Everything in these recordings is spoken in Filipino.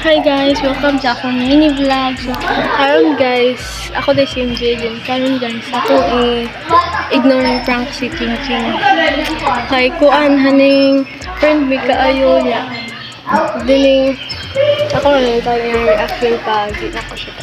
Hi guys, welcome sa akong mini vlog. So, karon guys, ako din si MJ din. Karon guys, ako ignorant prank si King King. Kay kuan haning friend mi kaayo niya. Dining ako na tayo yung reaction pag di na ko siya.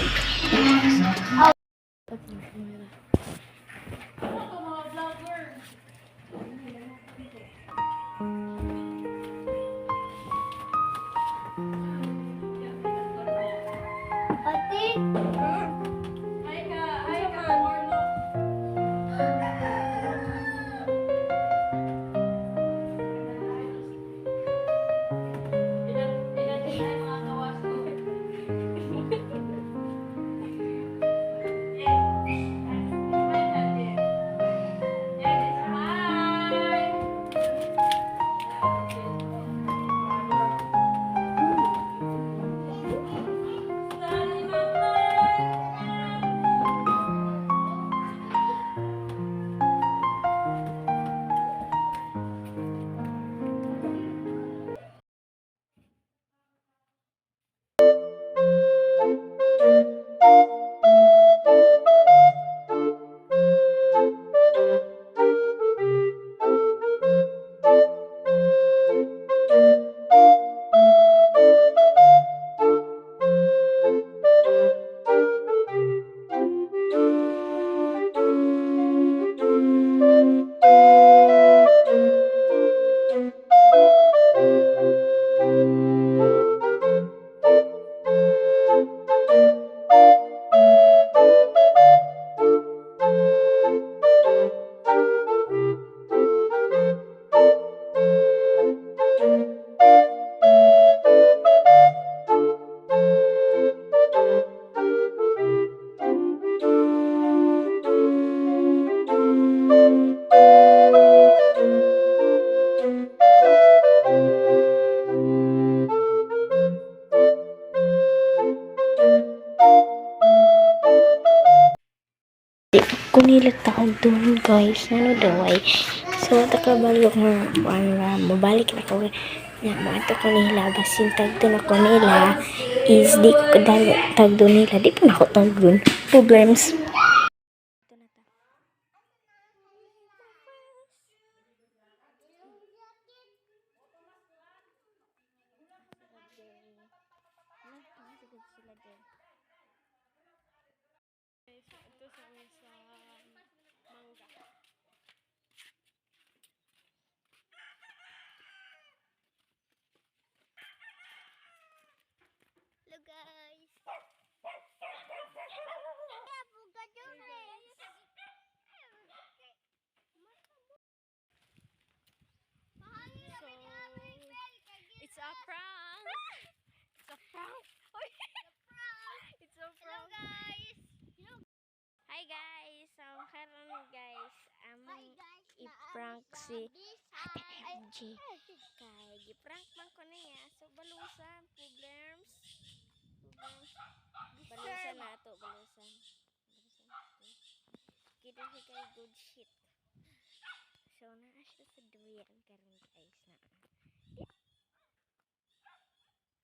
Kunilat ako doon guys, ano daw ay so takabalok nga mabalik na ko nga maato ko nila basin tagdo na ko nila is di ko tagdo nila di pa na ako tagdo problems. Ito sa mangga. Hello guys. It's a prank. It's a prank. It's a prank. Guys. Hi guys. Karon guys, i-prank si Ate MJ. Kay gi-prank man ko niya. So balusan problems. Balusan na to, balusan. Kita si kay good shit. So naa siya sa duyan karon guys na.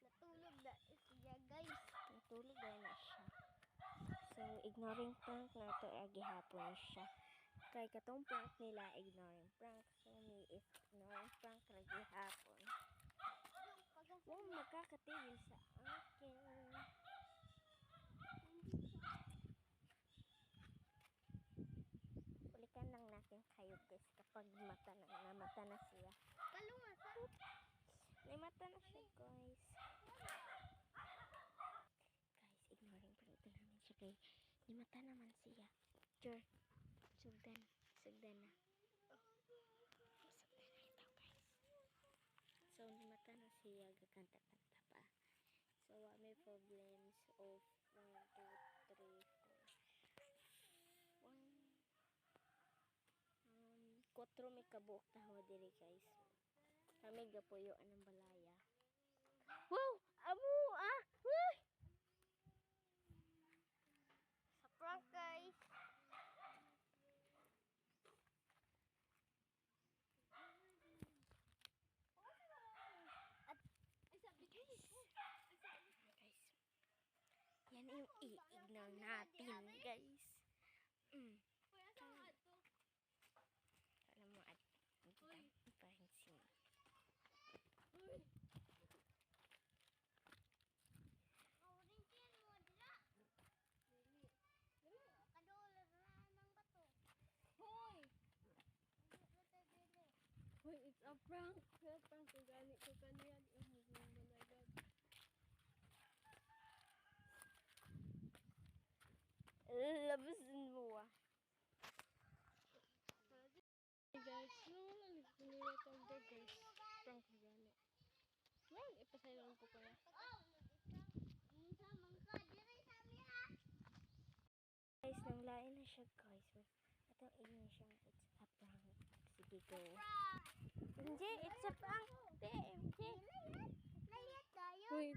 Natulog na siya guys. Natulog na siya. So ignoring prank na to gihapon siya. Kay katong prank nila ignoring prank. So me if ignoring prank ra gihapon. Wow, magkakatigil sa akin. Ulikan lang natin kayo guys kapag namata na siya. Namata na siya guys. Guys, ignoring prank na namin siya kay namata naman siya. Sure. Sugdan na. Sugdan na ito guys. So namata na siya gakanta-kanta pa. So may problems of 1, 2, 3, 4 may kabuok taho diri guys. Kami gapuyo anang balaya. Wow! Amo ah! Uy! Sa prank guys. time, i-ignore natin, guys. Alam mo, at hindi tayo papansin. Hoy, it's a prank. Prank ko gani ko kaniya. Managad. Labasin mo, ah. Hey guys, lang nila tong guys. Prank ko gani. Well, ipasayang ko pala. Guys, nanglain na siya, guys. Ito, yun siya. It's a prank. Sige, go. MJ, it's a prank. MJ. Wait,